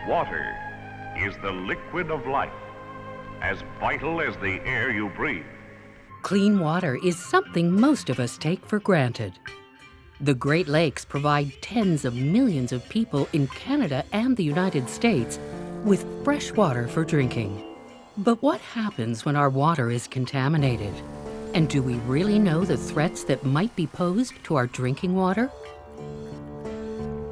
Water is the liquid of life, as vital as the air you breathe. Clean water is something most of us take for granted. The Great Lakes provide tens of millions of people in Canada and the United States with fresh water for drinking. But what happens when our water is contaminated? And do we really know the threats that might be posed to our drinking water?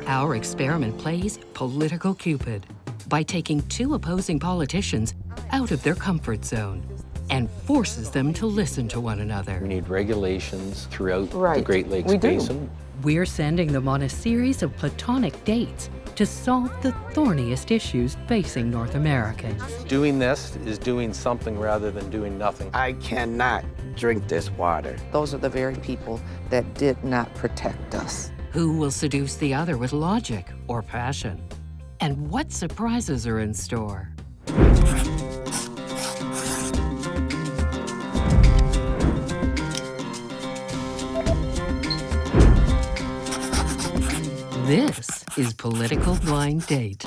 Our experiment plays political Cupid by taking two opposing politicians out of their comfort zone and forces them to listen to one another. We need regulations throughout the Great Lakes Basin. We're sending them on a series of platonic dates to solve the thorniest issues facing North Americans. Doing this is doing something rather than doing nothing. I cannot drink this water. Those are the very people that did not protect us. Who will seduce the other with logic or passion? And what surprises are in store? This is Political Blind Date.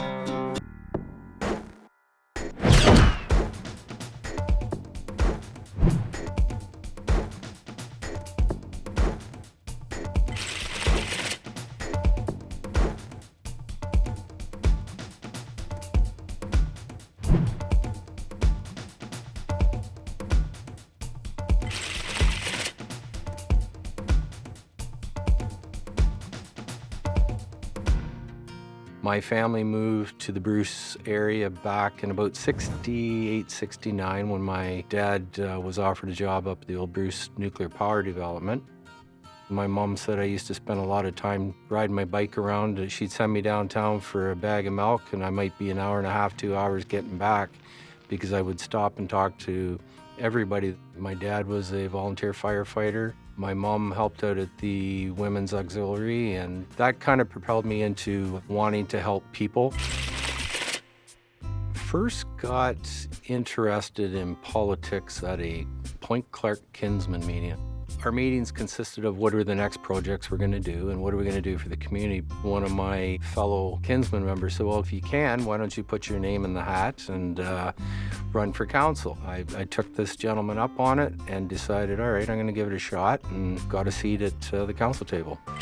My family moved to the Bruce area back in about 68, 69 when my dad was offered a job up at the old Bruce nuclear power development. My mom said I used to spend a lot of time riding my bike around. She'd send me downtown for a bag of milk and I might be an hour and a half, 2 hours getting back because I would stop and talk to everybody. My dad was a volunteer firefighter. My mom helped out at the Women's Auxiliary, and that kind of propelled me into wanting to help people. First got interested in politics at a Point Clark Kinsman meeting. Our meetings consisted of what are the next projects we're going to do and what are we going to do for the community. One of my fellow Kinsman members said, well, if you can, why don't you put your name in the hat and run for council? I took this gentleman up on it and decided, all right, I'm going to give it a shot, and got a seat at the council table. A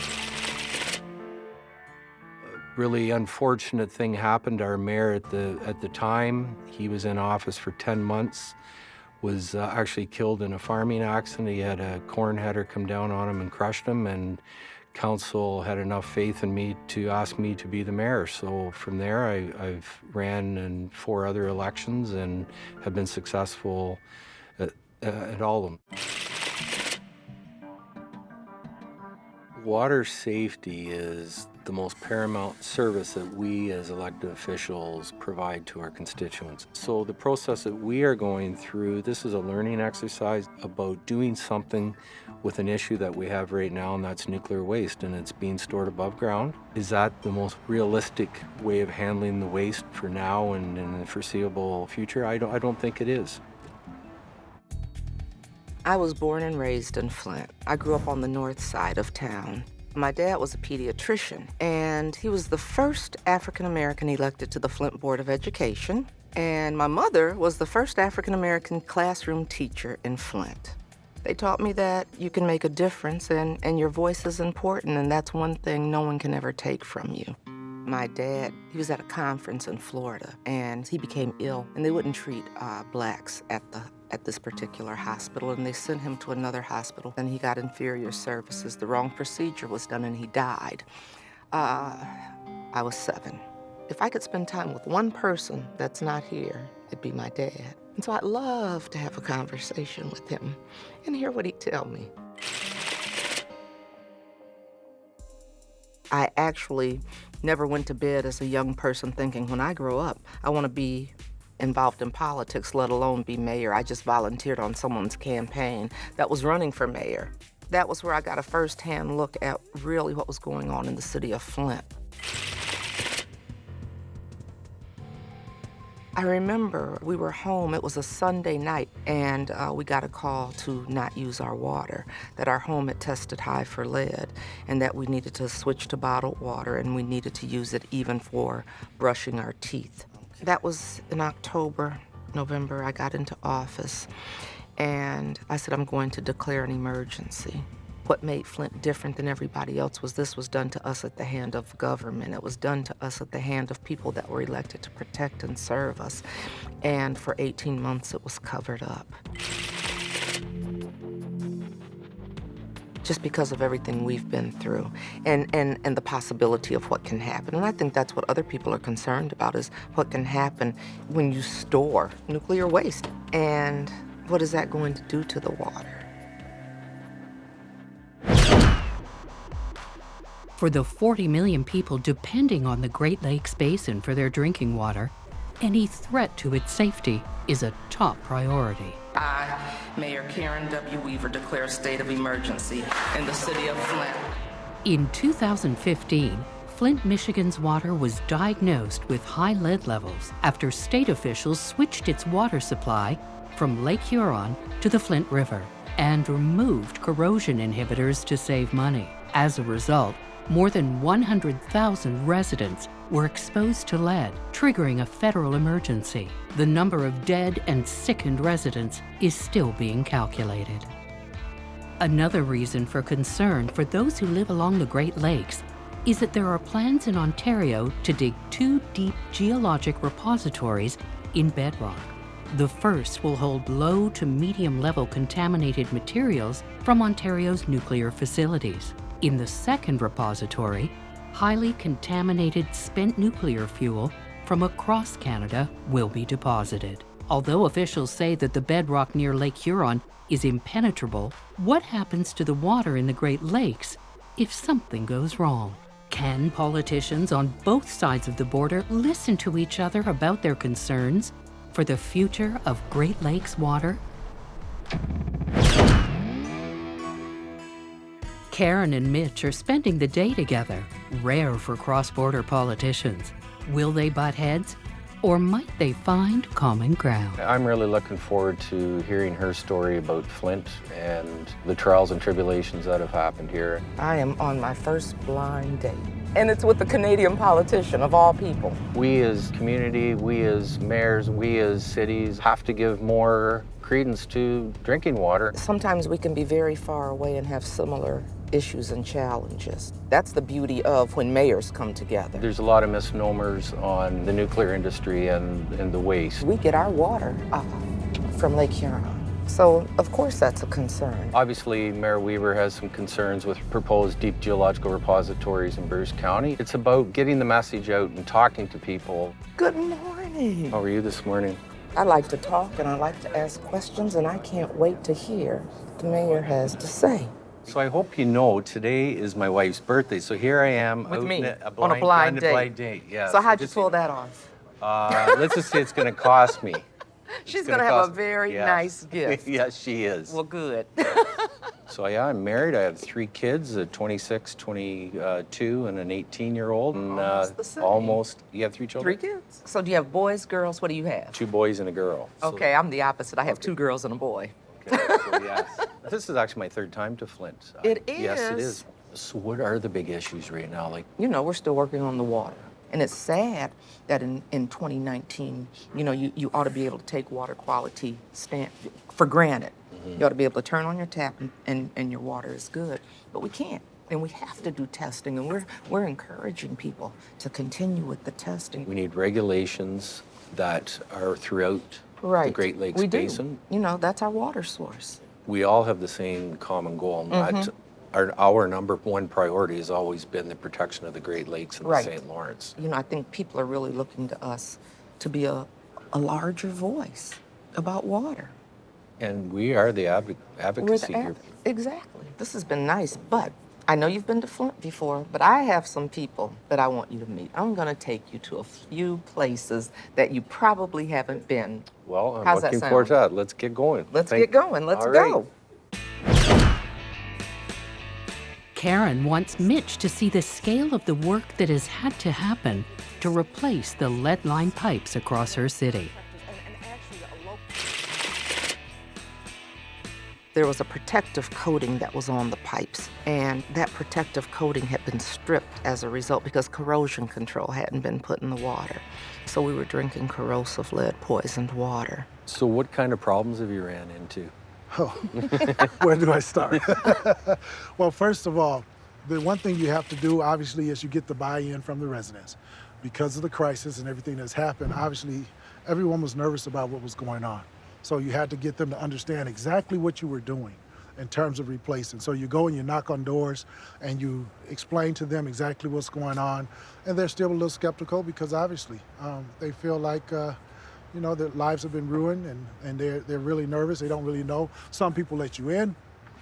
really unfortunate thing happened. Our mayor at the time, he was in office for 10 months, was actually killed in a farming accident. He had a corn header come down on him and crushed him, and council had enough faith in me to ask me to be the mayor. So from there, I've ran in 4 other elections and have been successful at all of them. Water safety is the most paramount service that we as elected officials provide to our constituents. So the process that we are going through, this is a learning exercise about doing something with an issue that we have right now, and that's nuclear waste, and it's being stored above ground. Is that the most realistic way of handling the waste for now and in the foreseeable future? I don't think it is. I was born and raised in Flint. I grew up on the north side of town. My dad was a pediatrician, and he was the first African-American elected to the Flint Board of Education. And my mother was the first African-American classroom teacher in Flint. They taught me that you can make a difference and your voice is important, and that's one thing no one can ever take from you. My dad, he was at a conference in Florida, and he became ill, and they wouldn't treat blacks at this particular hospital, and they sent him to another hospital, and he got inferior services. The wrong procedure was done, and he died. I was 7. If I could spend time with one person that's not here, it'd be my dad. And so I'd love to have a conversation with him and hear what he'd tell me. I actually never went to bed as a young person thinking, when I grow up, I want to be involved in politics, let alone be mayor. I just volunteered on someone's campaign that was running for mayor. That was where I got a first-hand look at really what was going on in the city of Flint. I remember we were home, it was a Sunday night, and we got a call to not use our water, that our home had tested high for lead, and that we needed to switch to bottled water, and we needed to use it even for brushing our teeth. That was in October, November, I got into office, and I said, I'm going to declare an emergency. What made Flint different than everybody else was this was done to us at the hand of government. It was done to us at the hand of people that were elected to protect and serve us. And for 18 months, it was covered up. Just because of everything we've been through and the possibility of what can happen. And I think that's what other people are concerned about, is what can happen when you store nuclear waste. And what is that going to do to the water? For the 40 million people depending on the Great Lakes Basin for their drinking water, any threat to its safety is a top priority. I, Mayor Karen W. Weaver, declare a state of emergency in the city of Flint. In 2015, Flint, Michigan's water was diagnosed with high lead levels after state officials switched its water supply from Lake Huron to the Flint River and removed corrosion inhibitors to save money. As a result, more than 100,000 residents were exposed to lead, triggering a federal emergency. The number of dead and sickened residents is still being calculated. Another reason for concern for those who live along the Great Lakes is that there are plans in Ontario to dig 2 deep geologic repositories in bedrock. The first will hold low to medium level contaminated materials from Ontario's nuclear facilities. In the second repository, highly contaminated spent nuclear fuel from across Canada will be deposited. Although officials say that the bedrock near Lake Huron is impenetrable, what happens to the water in the Great Lakes if something goes wrong? Can politicians on both sides of the border listen to each other about their concerns for the future of Great Lakes water? Karen and Mitch are spending the day together, rare for cross-border politicians. Will they butt heads, or might they find common ground? I'm really looking forward to hearing her story about Flint and the trials and tribulations that have happened here. I am on my first blind date, and it's with a Canadian politician of all people. We as community, we as mayors, we as cities have to give more credence to drinking water. Sometimes we can be very far away and have similar issues and challenges. That's the beauty of when mayors come together. There's a lot of misnomers on the nuclear industry and the waste. We get our water from Lake Huron. So, of course, that's a concern. Obviously, Mayor Weaver has some concerns with proposed deep geological repositories in Bruce County. It's about getting the message out and talking to people. Good morning. How are you this morning? I like to talk and I like to ask questions, and I can't wait to hear what the mayor has to say. So I hope you know today is my wife's birthday. So here I am With me, on a blind date. Yeah. So how'd you pull that off? Let's just say it's going to cost me. She's going to have a very nice gift. Yes, she is. Well, good. So yeah, I'm married. I have 3 kids, a 26, 22, and an 18-year-old. And Almost the same. Almost. You have 3 children? 3 kids. So do you have boys, girls? What do you have? 2 boys and a girl. Okay, I'm the opposite. I have 2 girls and a boy. Okay, so yes. This is actually my 3rd time to Flint. It Yes, it is. is. So what are the big issues right now? Like, You know, we're still working on the water. And it's sad that in 2019, you know, you ought to be able to take water quality for granted. You ought to be able to turn on your tap and your water is good. But we can't. And we have to do testing. And we're encouraging people to continue with the testing. we need regulations that are throughout Right. the Great Lakes we Basin. Do. You know, that's our water source. We all have the same common goal. Not our number 1 priority has always been the protection of the Great Lakes and Right. the St. Lawrence. You know, I think people are really looking to us to be a larger voice about water. And we are the advocacy group. Exactly. This has been nice, but I know you've been to Flint before, but I have some people that I want you to meet. I'm going to take you to a few places that you probably haven't been. Well, I'm How's that looking sound? forward to that. Let's get going. Let's get going. Let's All go. right. Karen wants Mitch to see the scale of the work that has had to happen to replace the lead-lined pipes across her city. There was a protective coating that was on the pipes, and that protective coating had been stripped as a result because corrosion control hadn't been put in the water. So we were drinking corrosive lead-poisoned water. So what kind of problems have you ran into? Oh, where do I start? Well, first of all, the one thing you have to do, obviously, is you get the buy-in from the residents. Because of the crisis and everything that's happened, obviously, everyone was nervous about what was going on. So you had to get them to understand exactly what you were doing in terms of replacing. So you go and you knock on doors and you explain to them exactly what's going on. And they're still a little skeptical because obviously they feel like, you know, their lives have been ruined and they're really nervous. They don't really know. Some people let you in,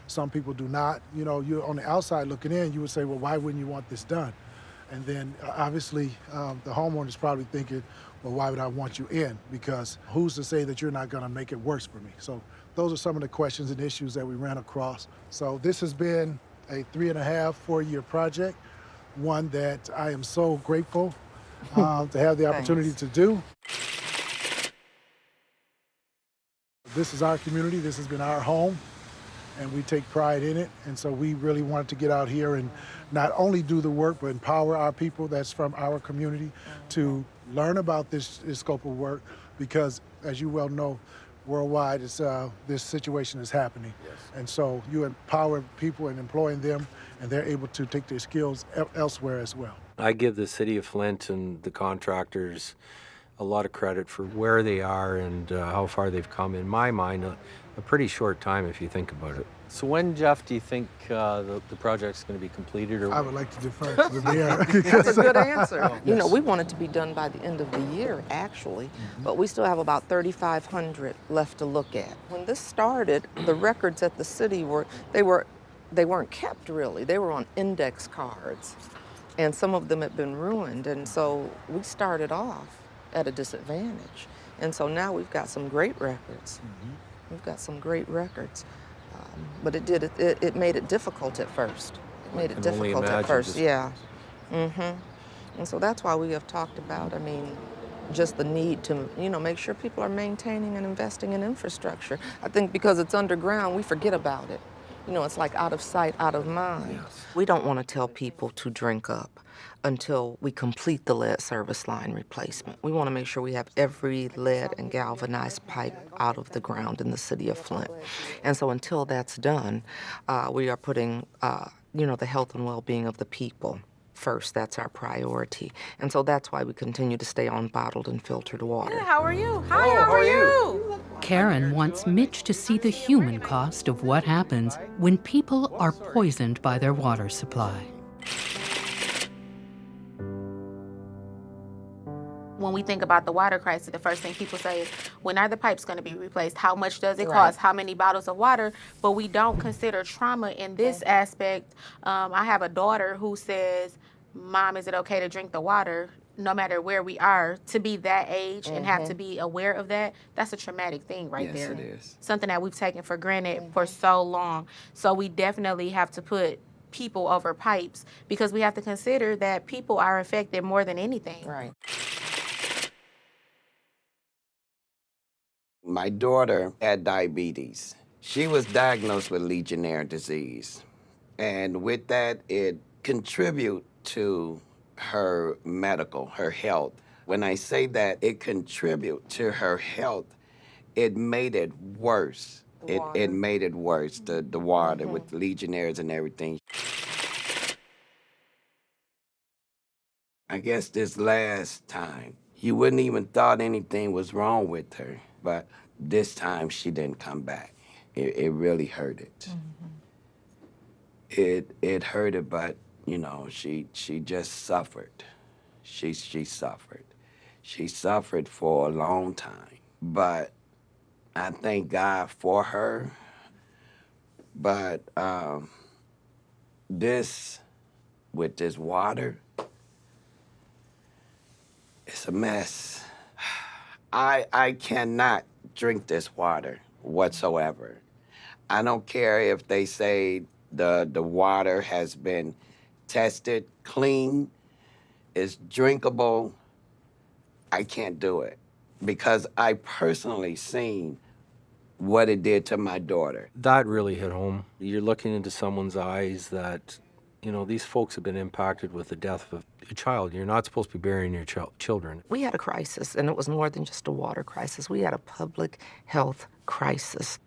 some people do not. You know, you're on the outside looking in, you would say, well, why wouldn't you want this done? And then obviously the homeowner's probably thinking, well, why would I want you in? Because who's to say that you're not gonna make it worse for me? So those are some of the questions and issues that we ran across. So this has been a 3.5, 4-year project, one that I am so grateful to have the opportunity to do. This is our community, this has been our home, and we take pride in it. And so we really wanted to get out here and not only do the work, but empower our people that's from our community to learn about this scope of work, because as you well know, worldwide, this situation is happening. Yes. And so you empower people and employing them, and they're able to take their skills elsewhere as well. I give the city of Flint and the contractors a lot of credit for where they are and how far they've come. In my mind, a pretty short time if you think about it. So when, Jeff, do you think the project's going to be completed? Or I would like to defer to the mayor. That's a good answer. You know, we want it to be done by the end of the year, actually, but we still have about 3,500 left to look at. When this started, the records at the city they weren't kept really. They were on index cards, and some of them had been ruined, and so we started off at a disadvantage. And so now we've got some great records. We've got some great records. But it made it difficult at first. It made it difficult at first, yeah. And so that's why we have talked about, I mean, just the need to, you know, make sure people are maintaining and investing in infrastructure. I think because it's underground, we forget about it. You know, it's like out of sight, out of mind. Yes. We don't want to tell people to drink up until we complete the lead service line replacement. We want to make sure we have every lead and galvanized pipe out of the ground in the city of Flint. And so until that's done, we are putting, you know, the health and well-being of the people first. That's our priority. And so that's why we continue to stay on bottled and filtered water. Yeah, how are you? Hi, how are you? Karen wants Mitch to see the human cost of what happens when people are poisoned by their water supply. When we think about the water crisis, the first thing people say is, when are the pipes going to be replaced? How much does it cost? How many bottles of water? But we don't consider trauma in this aspect. I have a daughter who says, Mom, is it okay to drink the water? No matter where we are, to be that age and have to be aware of that, that's a traumatic thing right there. Yes, it is. Something that we've taken for granted for so long. So we definitely have to put people over pipes, because we have to consider that people are affected more than anything. Right. My daughter had diabetes. She was diagnosed with Legionnaire disease. And with that, it contributed to her her health. When I say that it contributed to her health, it made it worse. It made it worse, the water with Legionnaires and everything. I guess this last time, you wouldn't even thought anything was wrong with her, but this time she didn't come back. It really hurt it. It hurt it, but you know, she just suffered. She suffered. She suffered for a long time. But I thank God for her. But with this water, it's a mess. I cannot drink this water whatsoever. I don't care if they say The water has been tested, clean, it's drinkable. I can't do it because I personally seen what it did to my daughter. That really hit home. You're looking into someone's eyes that, you know, these folks have been impacted with the death of a child. You're not supposed to be burying your children. We had a crisis, and it was more than just a water crisis. We had a public health crisis.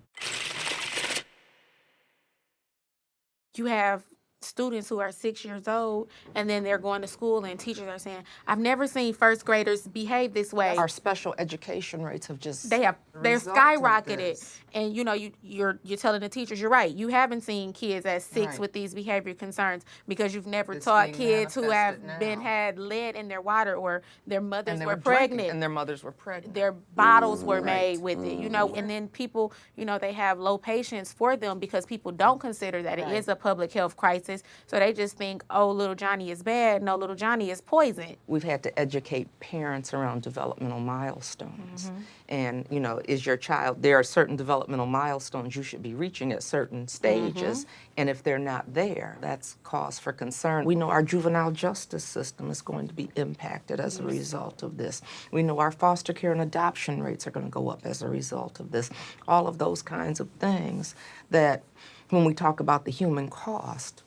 You have students who are 6 years old, and then they're going to school, and teachers are saying, "I've never seen first graders behave this way." Our special education rates have just They're resulted skyrocketed, this. and you know you're telling the teachers, you're right. You haven't seen kids at 6 Right. with these behavior concerns because you've never It's taught being kids who have manifested now. had lead in their water or their mothers and they were drinking, pregnant. and their mothers were pregnant. Their bottles were made Right. with it, you know, and then people, you know, they have low patience for them because people don't consider that it Right. is a public health crisis. So they just think, oh, little Johnny is bad. No, little Johnny is poison. We've had to educate parents around developmental milestones. And, you know, is your child, there are certain developmental milestones you should be reaching at certain stages. And if they're not there, that's cause for concern. We know our juvenile justice system is going to be impacted as a result of this. We know our foster care and adoption rates are going to go up as a result of this. All of those kinds of things that when we talk about the human cost,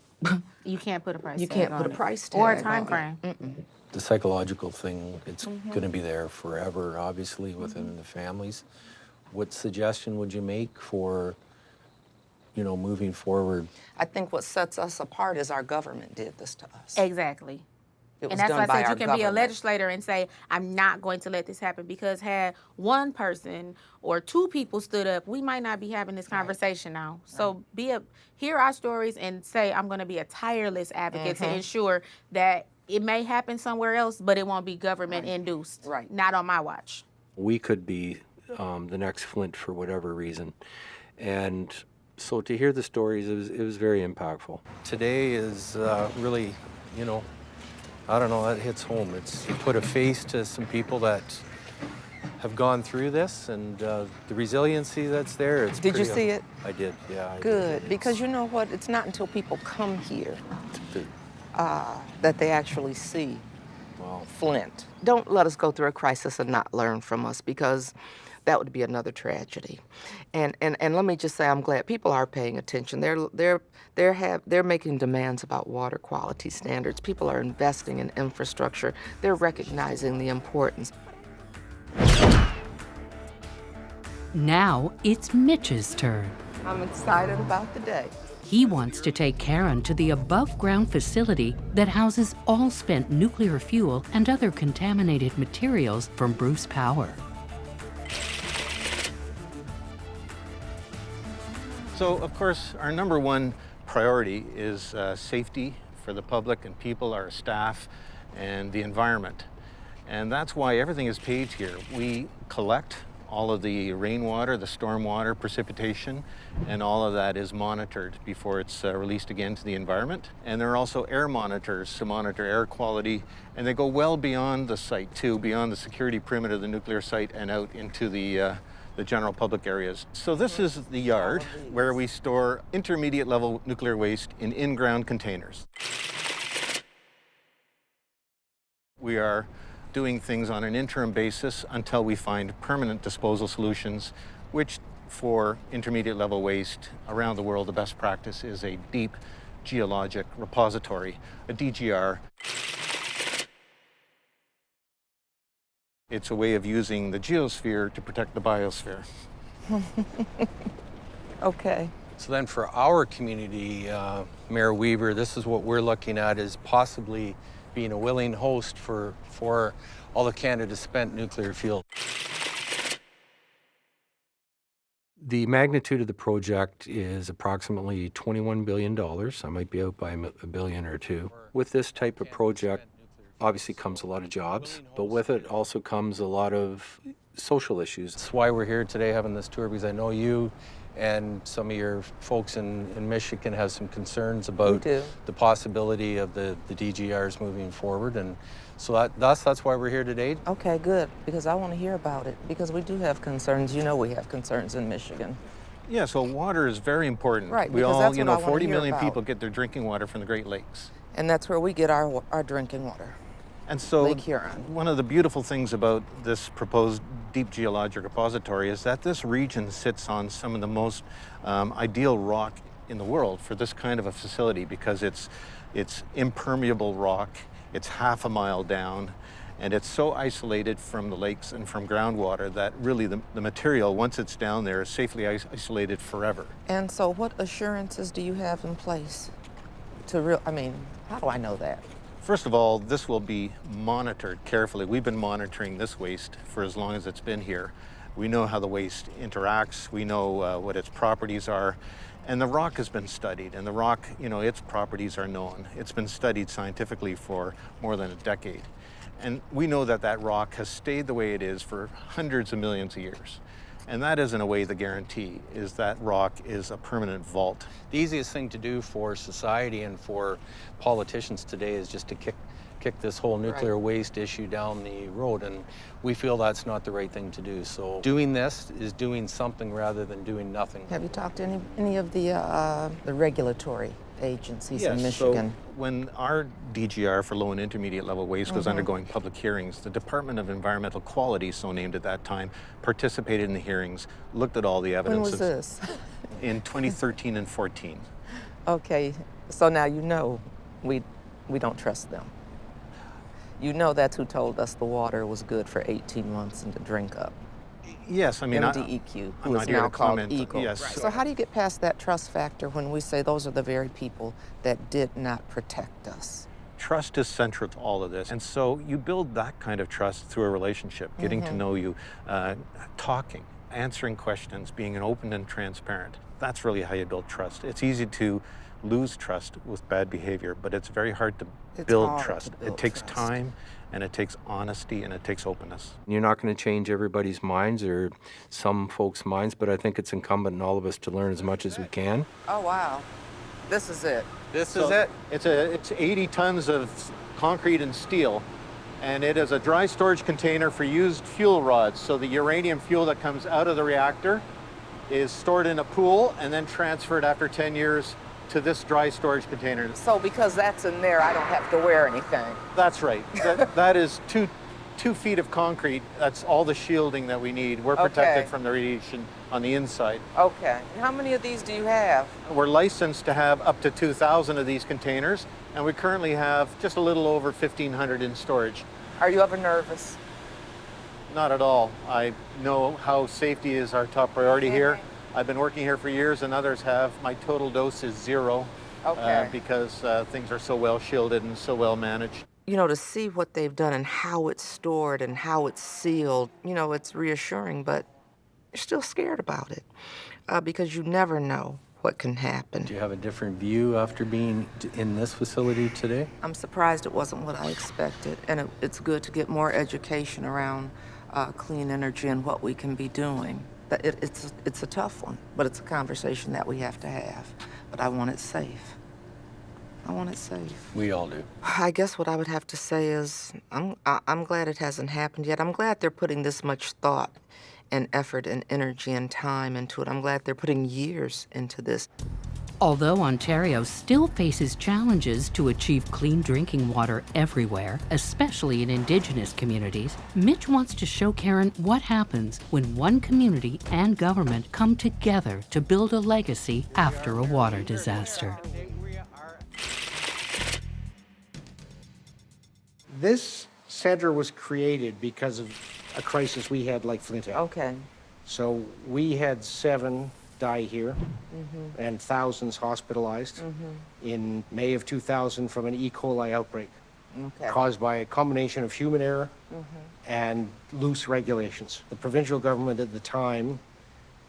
You can't put a price you tag can't on put a it. price or a tag time on frame. it. The psychological thing, it's going to be there forever, obviously, within the families. What suggestion would you make for, you know, moving forward? I think what sets us apart is our government did this to us. Exactly. It was And that's done why I by said you our can be a government. legislator and say, I'm not going to let this happen, because had one person or two people stood up, we might not be having this conversation now. So hear our stories and say, I'm going to be a tireless advocate to ensure that it may happen somewhere else, but it won't be government induced. Right. Not on my watch. We could be the next Flint for whatever reason. And so to hear the stories, it was very impactful. Today is really, you know, I don't know, that hits home. It's put a face to some people that have gone through this, and the resiliency that's there. It's Did you pretty- see it? I did, yeah. I Good, did. because you know what? It's not until people come here It's- that they actually see Wow. Flint. Don't let us go through a crisis and not learn from us, because that would be another tragedy. And let me just say, I'm glad people are paying attention. They're making demands about water quality standards. People are investing in infrastructure. They're recognizing the importance. Now it's Mitch's turn. I'm excited about the day. He wants to take Karen to the above-ground facility that houses all spent nuclear fuel and other contaminated materials from Bruce Power. So, of course, our number one priority is safety for the public and people, our staff, and the environment. And that's why everything is paved here. We collect all of the rainwater, the stormwater, precipitation, and all of that is monitored before it's released again to the environment. And there are also air monitors to monitor air quality, and they go well beyond the site too, beyond the security perimeter of the nuclear site and out into the general public areas. So this is the yard where we store intermediate level nuclear waste in in-ground containers. We are doing things on an interim basis until we find permanent disposal solutions, which for intermediate level waste around the world, the best practice is a deep geologic repository, a DGR. It's a way of using the geosphere to protect the biosphere. Okay. So then for our community, Mayor Weaver, this is what we're looking at, is possibly being a willing host for all of Canada's spent nuclear fuel. The magnitude of the project is approximately $21 billion. I might be out by a billion or two. With this type of project, obviously comes a lot of jobs, but with it also comes a lot of social issues. That's why we're here today having this tour, because I know you and some of your folks in Michigan have some concerns about the possibility of the DGRs moving forward. And so that's why we're here today. Okay, good, because I want to hear about it, because we do have concerns. You know we have concerns in Michigan. Yeah, so water is very important. Right, We because all, that's you what I know, wanna 40 hear million about. people get their drinking water from the Great Lakes. And that's where we get our drinking water. And so Lake Huron. one of the beautiful things about this proposed deep geologic repository is that this region sits on some of the most ideal rock in the world for this kind of a facility, because it's impermeable rock, it's half a mile down, and it's so isolated from the lakes and from groundwater that really the material, once it's down there, is safely isolated forever. And so what assurances do you have in place how do I know that? First of all, this will be monitored carefully. We've been monitoring this waste for as long as it's been here. We know how the waste interacts. We know what its properties are. And the rock has been studied, and the rock, you know, its properties are known. It's been studied scientifically for more than a decade. And we know that that rock has stayed the way it is for hundreds of millions of years. And that is, in a way, the guarantee, is that rock is a permanent vault. The easiest thing to do for society and for politicians today is just to kick this whole nuclear waste issue down the road, and we feel that's not the right thing to do. So doing this is doing something rather than doing nothing. Have you talked to any of the regulatory agencies in Yes, Michigan? so when our DGR for low and intermediate level waste was undergoing public hearings, the Department of Environmental Quality, so named at that time, participated in the hearings, looked at all the evidence. When was this? In 2013 and 14. Okay, so now you know we don't trust them. You know that's who told us the water was good for 18 months and to drink up. Yes, I mean, MDEQ, I'm who not is here now to called comment. Eagle. Yes. So how do you get past that trust factor when we say those are the very people that did not protect us? Trust is central to all of this. And so you build that kind of trust through a relationship, getting to know you, talking, answering questions, being open and transparent. That's really how you build trust. It's easy to lose trust with bad behavior, but it's very hard to build trust. It takes time, and it takes honesty, and it takes openness. You're not going to change everybody's minds or some folks' minds, but I think it's incumbent on all of us to learn as much as we can. Oh, wow. This is it. This is it. It's 80 tons of concrete and steel, and it is a dry storage container for used fuel rods. So the uranium fuel that comes out of the reactor is stored in a pool and then transferred after 10 years to this dry storage container. So because that's in there, I don't have to wear anything. That's right. That is 2 feet of concrete. That's all the shielding that we need. We're protected from the radiation on the inside. Okay. And how many of these do you have? We're licensed to have up to 2,000 of these containers, and we currently have just a little over 1,500 in storage. Are you ever nervous? Not at all. I know how safety is our top priority here. I've been working here for years, and others have. My total dose is 0 because things are so well shielded and so well managed. You know, to see what they've done and how it's stored and how it's sealed, you know, it's reassuring, but you're still scared about it because you never know what can happen. Do you have a different view after being in this facility today? I'm surprised it wasn't what I expected, and it's good to get more education around clean energy and what we can be doing. It's a tough one, but it's a conversation that we have to have. But I want it safe. I want it safe. We all do. I guess what I would have to say is I'm glad it hasn't happened yet. I'm glad they're putting this much thought and effort and energy and time into it. I'm glad they're putting years into this. Although Ontario still faces challenges to achieve clean drinking water everywhere, especially in Indigenous communities, Mitch wants to show Karen what happens when one community and government come together to build a legacy after a water disaster. This center was created because of a crisis we had like Flint. Okay. So we had 7 die here and thousands hospitalized in May of 2000 from an E. coli outbreak caused by a combination of human error and loose regulations. The provincial government at the time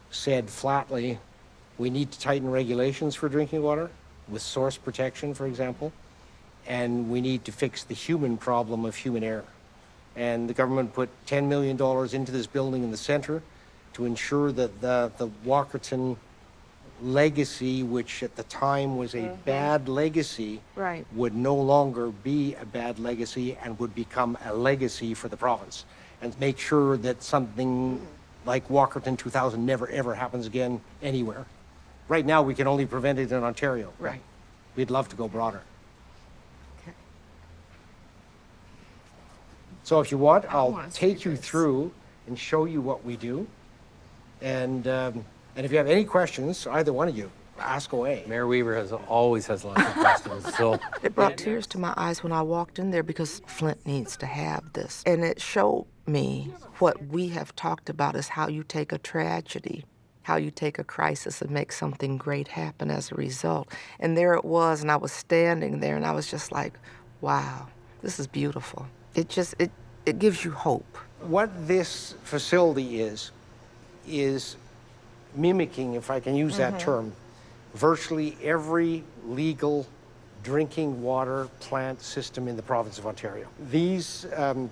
said flatly, we need to tighten regulations for drinking water with source protection, for example, and we need to fix the human problem of human error. And the government put $10 million into this building in the center to ensure that the Walkerton legacy, which at the time was a bad legacy, would no longer be a bad legacy and would become a legacy for the province, and make sure that something like Walkerton 2000 never ever happens again anywhere. Right now, we can only prevent it in Ontario. Right. We'd love to go broader. Okay. So if you want, I'll want to take see you this. through and show you what we do. And if you have any questions, either one of you, ask away. Mayor Weaver always has lots of questions, so. It brought tears to my eyes when I walked in there because Flint needs to have this. And it showed me what we have talked about is how you take a tragedy, how you take a crisis and make something great happen as a result. And there it was, and I was standing there, and I was just like, wow, this is beautiful. It gives you hope. What this facility is mimicking, if I can use that term, virtually every legal drinking water plant system in the province of Ontario. These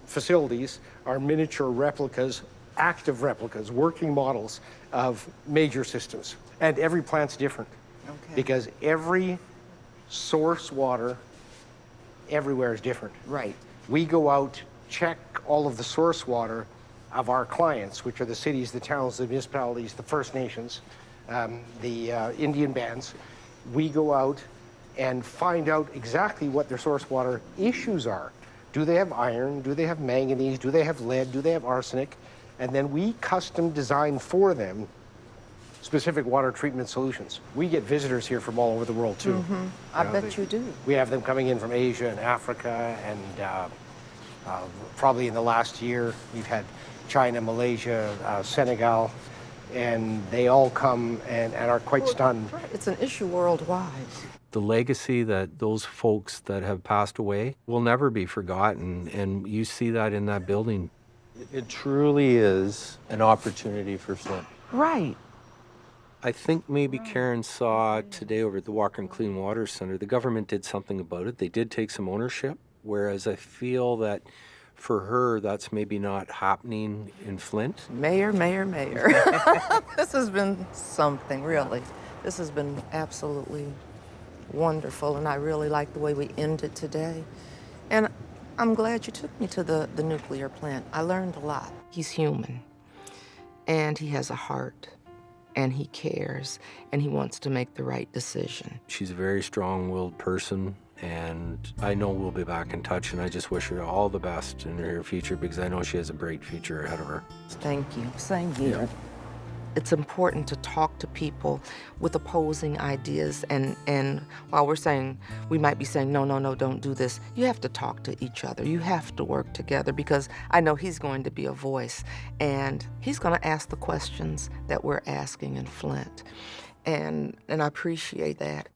facilities are miniature replicas, active replicas, working models of major systems. And every plant's different because every source water everywhere is different. Right. We go out, check all of the source water of our clients, which are the cities, the towns, the municipalities, the First Nations, the Indian bands. We go out and find out exactly what their source water issues are. Do they have iron? Do they have manganese? Do they have lead? Do they have arsenic? And then we custom design for them specific water treatment solutions. We get visitors here from all over the world too. I bet you do. We have them coming in from Asia and Africa, and probably in the last year, we've had China, Malaysia, Senegal, and they all come and are quite stunned. Right. It's an issue worldwide. The legacy that those folks that have passed away will never be forgotten, and you see that in that building. It truly is an opportunity for Flint. Right. I think maybe Karen saw today over at the Walker and Clean Water Center, the government did something about it. They did take some ownership, whereas I feel that for her, that's maybe not happening in Flint. Mayor. This has been something, really. This has been absolutely wonderful, and I really like the way we ended today. And I'm glad you took me to the nuclear plant. I learned a lot. He's human, and he has a heart, and he cares, and he wants to make the right decision. She's a very strong-willed person, and I know we'll be back in touch, and I just wish her all the best in her future because I know she has a bright future ahead of her. Thank you. Same here. It's important to talk to people with opposing ideas, and while we might be saying, no, don't do this, you have to talk to each other. You have to work together because I know he's going to be a voice, and he's going to ask the questions that we're asking in Flint, and I appreciate that.